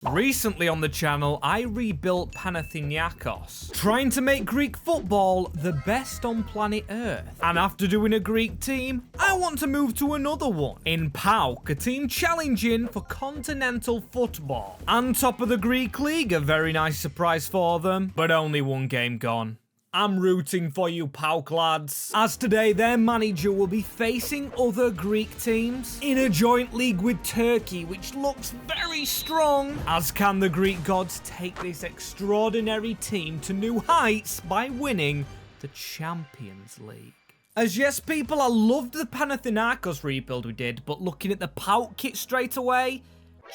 Recently on the channel, I rebuilt Panathinaikos, trying to make Greek football the best on planet Earth. And after doing a Greek team, I want to move to another one, in PAOK, a team challenging for continental football. And top of the Greek league, a very nice surprise for them, but only one game gone. I'm rooting for you, PAOK lads, as today their manager will be facing other Greek teams in a joint league with Turkey, which looks very strong, as can the Greek gods take this extraordinary team to new heights by winning the Champions League. As yes, people, I loved the Panathinaikos rebuild we did, but looking at the PAOK kit straight away,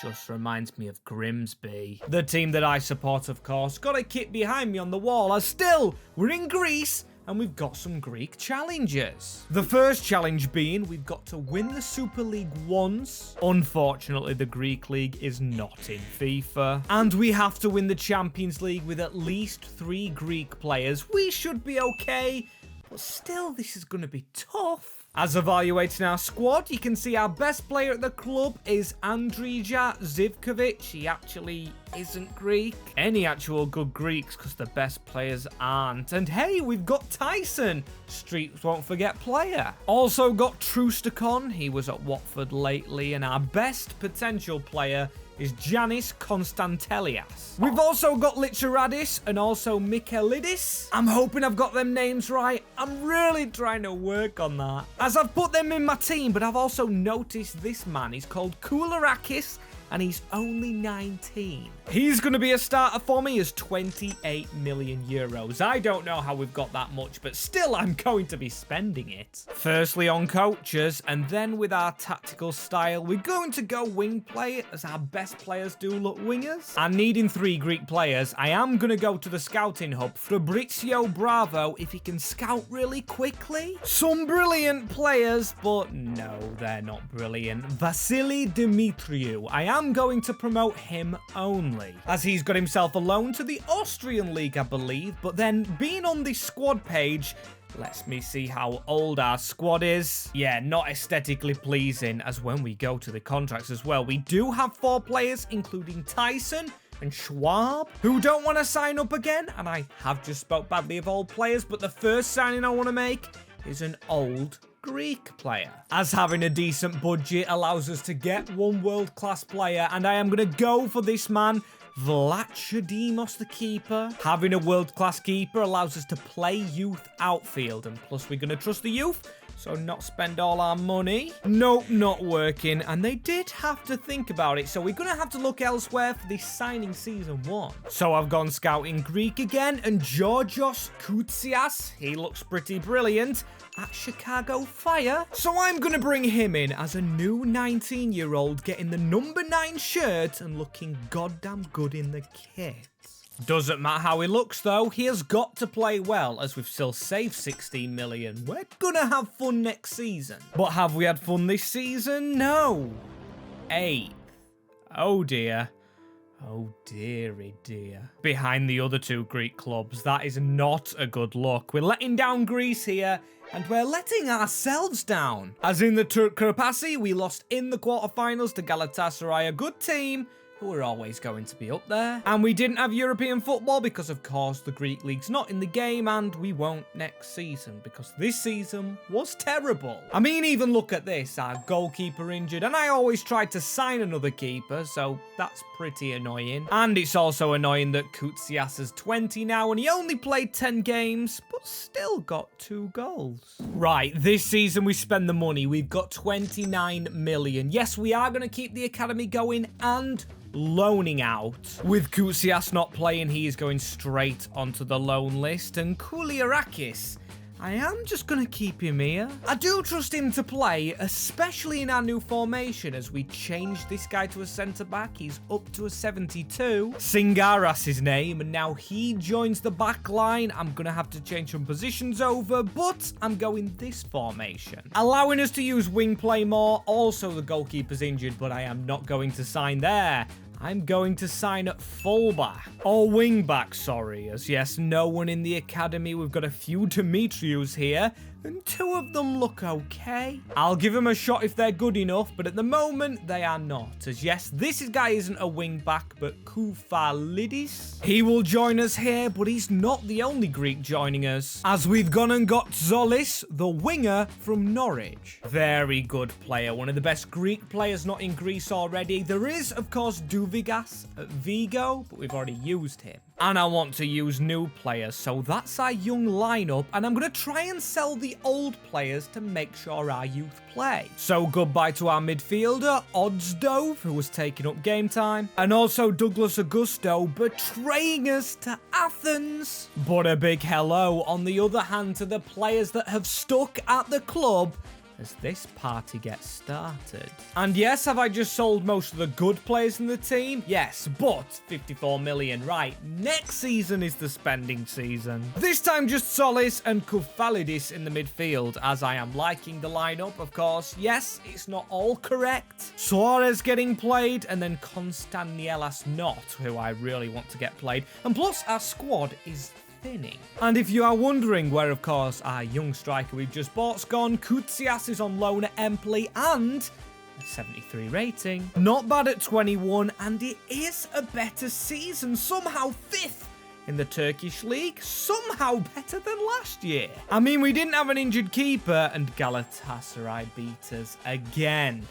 just reminds me of Grimsby. The team that I support, of course. Got a kit behind me on the wall, as still, we're in Greece, and we've got some Greek challenges. The first challenge being, we've got to win the Super League once. Unfortunately, the Greek League is not in FIFA. And we have to win the Champions League with at least 3 Greek players. We should be okay, but still, this is going to be tough. As evaluating our squad, you can see our best player at the club is Andrija Zivkovic. He actually isn't Greek. Any actual good Greeks, because the best players aren't. And hey, we've got Tyson, Streets Won't Forget player. Also got Trustakon, he was at Watford lately, and our best potential player is Janis Konstantelias. We've also got Licharadis and also Michaelidis. I'm hoping I've got them names right. I'm really trying to work on that, as I've put them in my team, but I've also noticed this man. He's called Koularakis, and he's only 19. He's going to be a starter for me as 28 million euros. I don't know how we've got that much, but still I'm going to be spending it. Firstly on coaches, and then with our tactical style, we're going to go wing play, as our best players do look wingers. And needing 3 Greek players, I am going to go to the scouting hub, Fabrizio Bravo, if he can scout really quickly. Some brilliant players, but no, they're not brilliant. Vasily Dimitriou, I am going to promote him only, as he's got himself a loan to the Austrian league, I believe. But then being on the squad page lets me see how old our squad is. Yeah, not aesthetically pleasing, as when we go to the contracts as well, we do have 4 players, including Tyson and Schwab, who don't want to sign up again. And I have just spoke badly of old players, but the first signing I want to make is an old Greek player, as having a decent budget allows us to get one world-class player, and I am going to go for this man, Vlachodimos, the keeper. Having a world-class keeper allows us to play youth outfield, and plus we're going to trust the youth, so not spend all our money. Nope, not working, and they did have to think about it, so we're going to have to look elsewhere for this signing season 1. So I've gone scouting Greek again, and Georgios Koutsias, he looks pretty brilliant at Chicago Fire. So I'm going to bring him in as a new 19-year-old, getting the number 9 shirt and looking goddamn good in the kit. Doesn't matter how he looks though, he has got to play well, as we've still saved 16 million. We're gonna have fun next season. But have we had fun this season? No. 8th. Oh dear. Oh dearie dear. Behind the other 2 Greek clubs, that is not a good look. We're letting down Greece here, and we're letting ourselves down. As in the Turk Karapasi, we lost in the quarterfinals to Galatasaray, a good team who are always going to be up there. And we didn't have European football because, of course, the Greek league's not in the game, and we won't next season because this season was terrible. I mean, even look at this, our goalkeeper injured, and I always tried to sign another keeper, so that's pretty annoying. And it's also annoying that Koutsias is 20 now, and he only played 10 games, but still got 2 goals. Right, this season we spend the money. We've got 29 million. Yes, we are going to keep the academy going and loaning out. With Koutsias not playing, he is going straight onto the loan list. And Koularakis, I am just going to keep him here. I do trust him to play, especially in our new formation, as we change this guy to a centre-back. He's up to a 72. Singaras his name, and now he joins the back line. I'm going to have to change some positions over, but I'm going this formation, allowing us to use wing play more. Also, the goalkeeper's injured, but I am not going to sign there. I'm going to sign at fullback. Or wingback, sorry. As yes, no one in the academy. We've got a few Dimitrius here. and 2 of them look okay. I'll give them a shot if they're good enough, but at the moment, they are not. As yes, this guy isn't a wing back, but Koufalidis. He will join us here, but he's not the only Greek joining us, as we've gone and got Zolis, the winger from Norwich. Very good player, one of the best Greek players not in Greece already. There is, of course, Duvigas at Vigo, but we've already used him. And I want to use new players, so that's our young lineup, and I'm going to try and sell the old players to make sure our youth play. So goodbye to our midfielder, Oddsdove, who was taking up game time, and also Douglas Augusto betraying us to Athens. But a big hello, on the other hand, to the players that have stuck at the club as this party gets started. And yes, have I just sold most of the good players in the team? Yes, but 54 million, right. Next season is the spending season. This time just Solis and Koufalidis in the midfield, as I am liking the lineup, of course. Yes, it's not all correct. Suarez getting played, and then Konstanielas not, who I really want to get played. And plus, our squad is thinning. And if you are wondering where, of course, our young striker we've just bought's gone, Koutsias is on loan at Empoli and a 73 rating. Not bad at 21, and it is a better season. Somehow 5th in the Turkish league, somehow better than last year. I mean, we didn't have an injured keeper, and Galatasaray beat us again.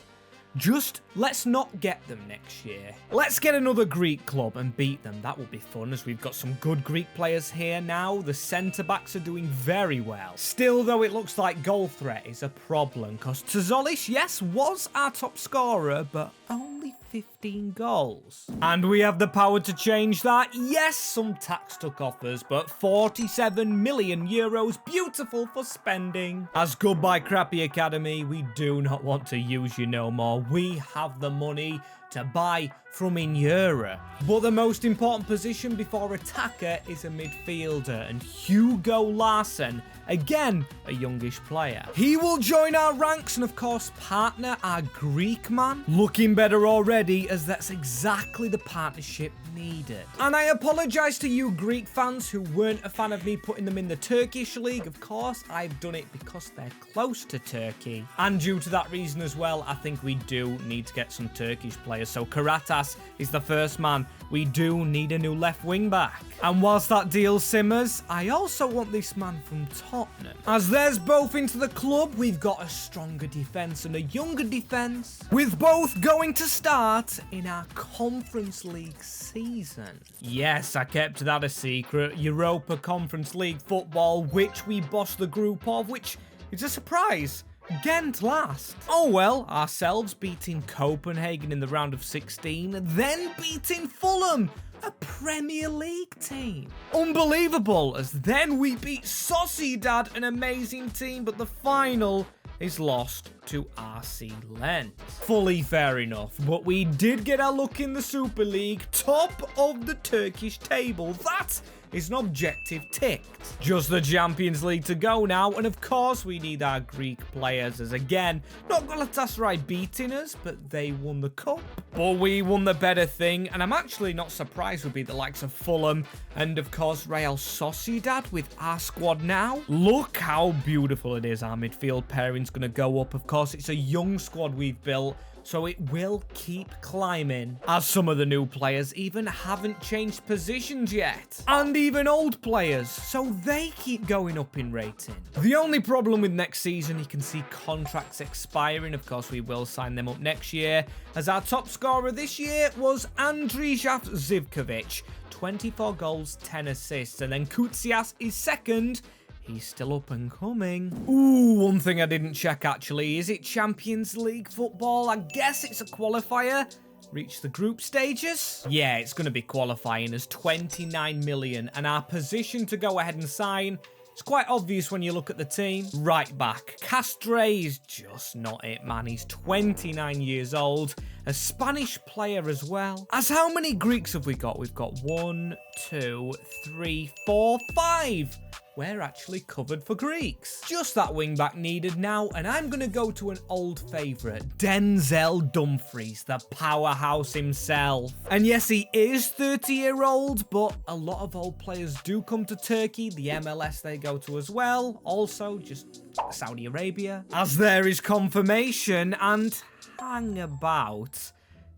Just let's not get them next year. Let's get another Greek club and beat them. That will be fun, as we've got some good Greek players here now. The centre-backs are doing very well. Still, though, it looks like goal threat is a problem, because Tzolis, yes, was our top scorer, but only 15 goals. And we have the power to change that. Yes, some tax took off us, but 47 million euros, beautiful for spending. As goodbye crappy academy, we do not want to use you no more. We have the money to buy from in Europe. But the most important position before attacker is a midfielder, and Hugo Larsson, again, a youngish player. He will join our ranks, and of course, partner our Greek man. Looking better already, as that's exactly the partnership needed. And I apologise to you Greek fans who weren't a fan of me putting them in the Turkish league. Of course, I've done it because they're close to Turkey. And due to that reason as well, I think we do need to get some Turkish players. So Karatas is the first man. We do need a new left wing back. And whilst that deal simmers, I also want this man from Tottenham. As there's both into the club, we've got a stronger defence and a younger defence, with both going to start in our Conference League season. Yes, I kept that a secret. Europa Conference League football, which we bossed the group of, which is a surprise. Ghent last. Oh well, ourselves beating Copenhagen in the round of 16, then beating Fulham, a Premier League team. Unbelievable, as then we beat Sociedad, an amazing team, but the final is lost to RC Lens. Fully fair enough, but we did get our look in the Super League, top of the Turkish table. That is an objective ticked. Just the Champions League to go now, and of course we need our Greek players, as again, not Galatasaray beating us, but they won the cup. But we won the better thing, and I'm actually not surprised we'd be the likes of Fulham and of course Real Sociedad with our squad now. Look how beautiful it is. Our midfield pairing's gonna go up. Of course, it's a young squad we've built, so it will keep climbing, as some of the new players even haven't changed positions yet. And even old players, so they keep going up in rating. The only problem with next season, you can see contracts expiring. Of course, we will sign them up next year, as our top scorer this year was Andrijaf Zivkovic. 24 goals, 10 assists, and then Koutsias is second. He's still up and coming. Ooh, one thing I didn't check actually. Is it Champions League football? I guess it's a qualifier. Reach the group stages? Yeah, it's going to be qualifying as 29 million. And our position to go ahead and sign, it's quite obvious when you look at the team. Right back. Castre is just not it, man. He's 29 years old. A Spanish player as well. As how many Greeks have we got? We've got 1, 2, 3, 4, 5. we're actually covered for Greeks. Just that wing-back needed now, and I'm going to go to an old favourite, Denzel Dumfries, the powerhouse himself. And yes, he is 30-year-old, but a lot of old players do come to Turkey, the MLS they go to as well, also just Saudi Arabia, as there is confirmation, and hang about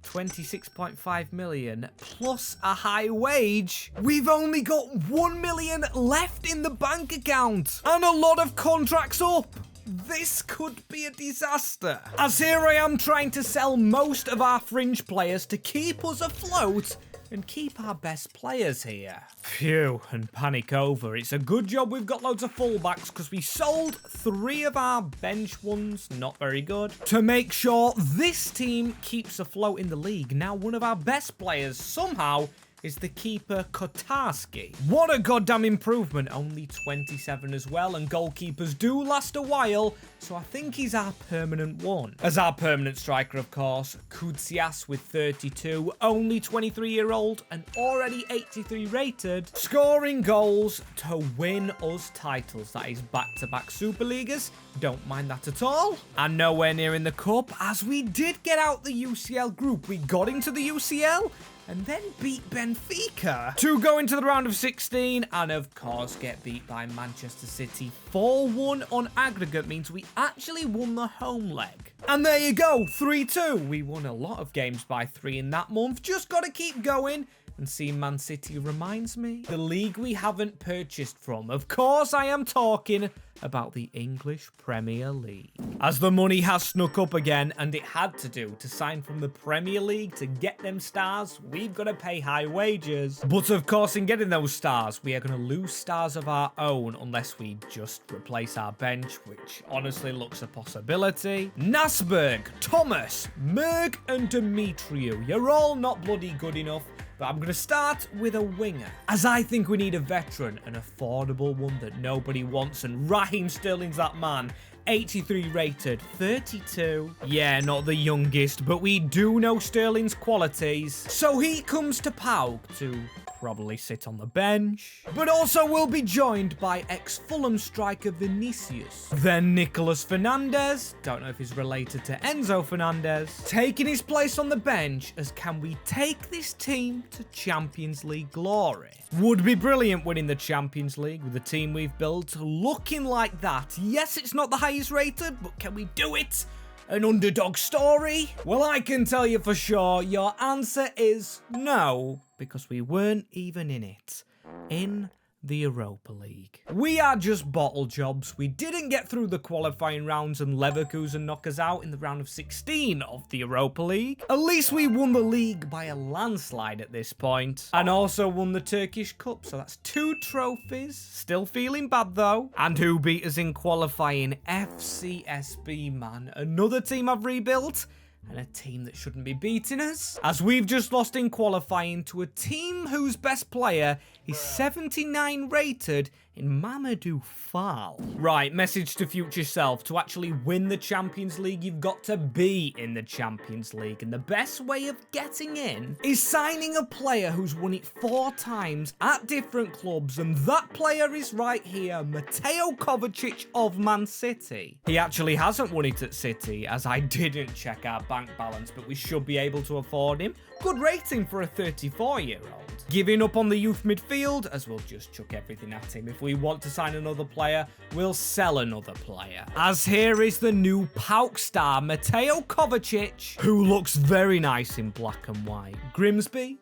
26.5 million plus a high wage. We've only got 1 million left in the bank account and a lot of contracts up. This could be a disaster. As here I am trying to sell most of our fringe players to keep us afloat and keep our best players here. Phew, and panic over. It's a good job we've got loads of fullbacks because we sold 3 of our bench ones, not very good, to make sure this team keeps afloat in the league. Now, one of our best players somehow is the keeper Kotarski. What a goddamn improvement. Only 27 as well, and goalkeepers do last a while, so I think he's our permanent one. As our permanent striker, of course, Kutsias with 32, only 23-year-old and already 83 rated, scoring goals to win us titles. That is back-to-back Super Leaguers. Don't mind that at all. And nowhere near in the cup, as we did get out the UCL group. We got into the UCL and then beat Benfica to go into the round of 16 and, of course, get beat by Manchester City. 4-1 on aggregate means we actually won the home leg. And there you go, 3-2. We won a lot of games by 3 in that month. Just got to keep going. And seeing Man City reminds me, the league we haven't purchased from. Of course, I am talking about the English Premier League. As the money has snuck up again, and it had to sign from the Premier League to get them stars, we've got to pay high wages. But of course, in getting those stars, we are going to lose stars of our own unless we just replace our bench, which honestly looks a possibility. Nasberg, Thomas, Merg, and Demetriou. You're all not bloody good enough. But I'm going to start with a winger, as I think we need a veteran, an affordable one that nobody wants, and Raheem Sterling's that man. 83 rated, 32. Yeah, not the youngest, but we do know Sterling's qualities. So he comes to PAOK to probably sit on the bench, but also will be joined by ex-Fulham striker Vinicius. Then Nicolas Fernandez, don't know if he's related to Enzo Fernandez, taking his place on the bench as can we take this team to Champions League glory? Would be brilliant winning the Champions League with the team we've built looking like that. Yes, it's not the highest rated, but can we do it? An underdog story? Well, I can tell you for sure your answer is no, because we weren't even in it. In the Europa League. We are just bottle jobs. We didn't get through the qualifying rounds and Leverkusen knock us out in the round of 16 of the Europa League. At least we won the league by a landslide at this point. And also won the Turkish Cup, so that's 2 trophies. Still feeling bad though. And who beat us in qualifying? FCSB, man. Another team I've rebuilt. And a team that shouldn't be beating us, as we've just lost in qualifying to a team whose best player is 79 rated in Mamadou Fall. Right, message to future self. To actually win the Champions League, you've got to be in the Champions League. And the best way of getting in is signing a player who's won it 4 times at different clubs. And that player is right here, Mateo Kovacic of Man City. He actually hasn't won it at City, as I didn't check our bank balance, but we should be able to afford him. Good rating for a 34-year-old. Giving up on the youth midfield, as we'll just chuck everything at him. If we want to sign another player, we'll sell another player. As here is the new PAOK star, Mateo Kovacic, who looks very nice in black and white. Grimsby?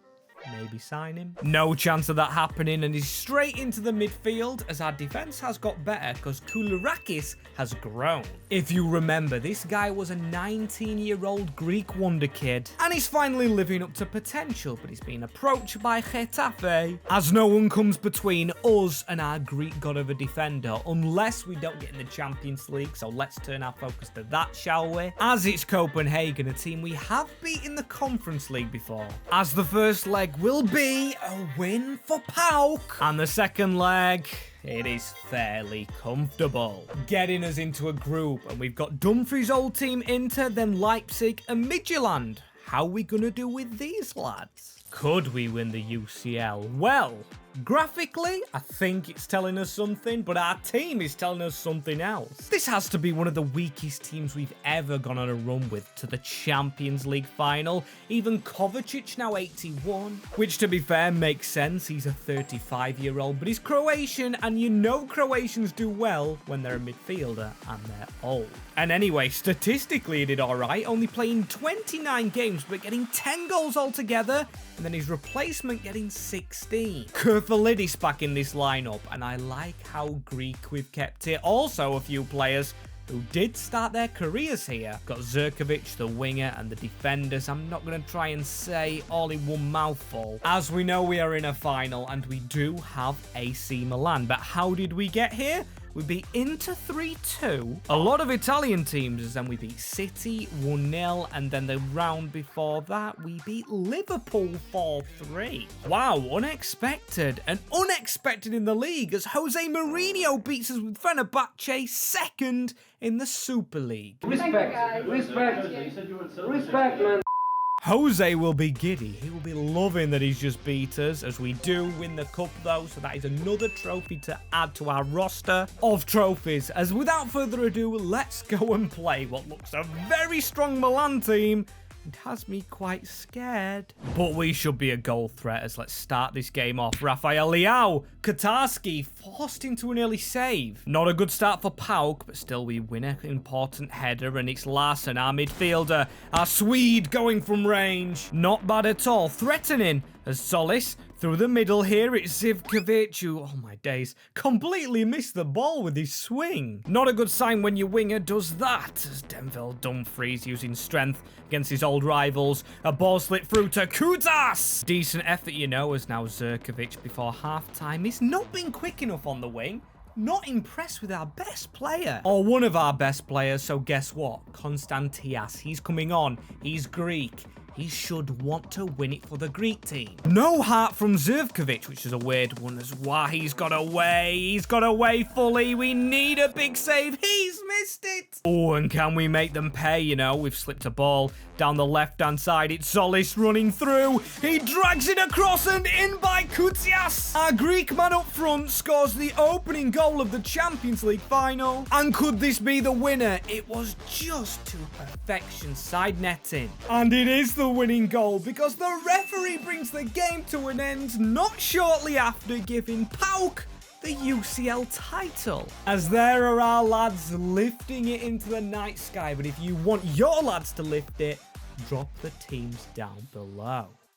Maybe sign him. No chance of that happening, and he's straight into the midfield as our defense has got better because Koulirakis has grown. If you remember, this guy was a 19-year-old Greek wonder kid, and he's finally living up to potential, but he's been approached by Getafe, as no one comes between us and our Greek god of a defender, unless we don't get in the Champions League, so let's turn our focus to that, shall we? As it's Copenhagen, a team we have beat in the Conference League before. As the first leg will be a win for PAOK. And the second leg, it is fairly comfortable. Getting us into a group, and we've got Dumfries' old team Inter, then Leipzig and Midtjylland. How are we going to do with these lads? Could we win the UCL? Well, Graphically, I think it's telling us something, but our team is telling us something else. This has to be one of the weakest teams we've ever gone on a run with to the Champions League final. Even Kovacic now 81, which to be fair makes sense. He's a 35-year-old, but he's Croatian, and you know Croatians do well when they're a midfielder and they're old. And anyway, statistically he did alright, only playing 29 games, but getting 10 goals altogether, and then his replacement getting 16. Kurfalidis back in this lineup, and I like how Greek we've kept it. Also, a few players who did start their careers here. Got Zirkovic, the winger, and the defenders. I'm not going to try and say all in one mouthful. As we know, we are in a final, and we do have AC Milan. But how did we get here? We beat Inter 3-2. A lot of Italian teams, as then we beat City 1-0, and then the round before that, we beat Liverpool 4-3. Wow, unexpected. And unexpected in the league, as Jose Mourinho beats us with Fenerbahce second in the Super League. Respect, man. Jose will be giddy. He will be loving that he's just beat us, as we do win the cup though, so that is another trophy to add to our roster of trophies. As without further ado, let's go and play what looks a very strong Milan team. It has me quite scared. But we should be a goal threat, as let's start this game off. Rafael Leao, Katarski forced into an early save. Not a good start for PAOK, but still we win an important header, and it's Larsson, our midfielder, our Swede going from range. Not bad at all, threatening as Solis through the middle here. It's Zivkovic, who, oh my days, completely missed the ball with his swing. Not a good sign when your winger does that, as Denzel Dumfries using strength against his old rivals. A ball slid through to Kutas. Decent effort, you know, as now Zirkovic before half-time. He's not been quick enough on the wing. Not impressed with our best player. Or one of our best players, so guess what? Konstantias, he's coming on. He's Greek. He should want to win it for the Greek team. No heart from Zivkovic, which is a weird one as well. He's got away. He's got away fully. We need a big save. He's missed it. Oh, and can we make them pay? You know, we've slipped a ball down the left-hand side. It's Solis running through. He drags it across and in by Koutsias. Our Greek man up front scores the opening goal of the Champions League final. And could this be the winner? It was just to perfection, side netting. And it is the winning goal, because the referee brings the game to an end not shortly after, giving PAOK the UCL title. As there are our lads lifting it into the night sky, but if you want your lads to lift it, drop the teams down below.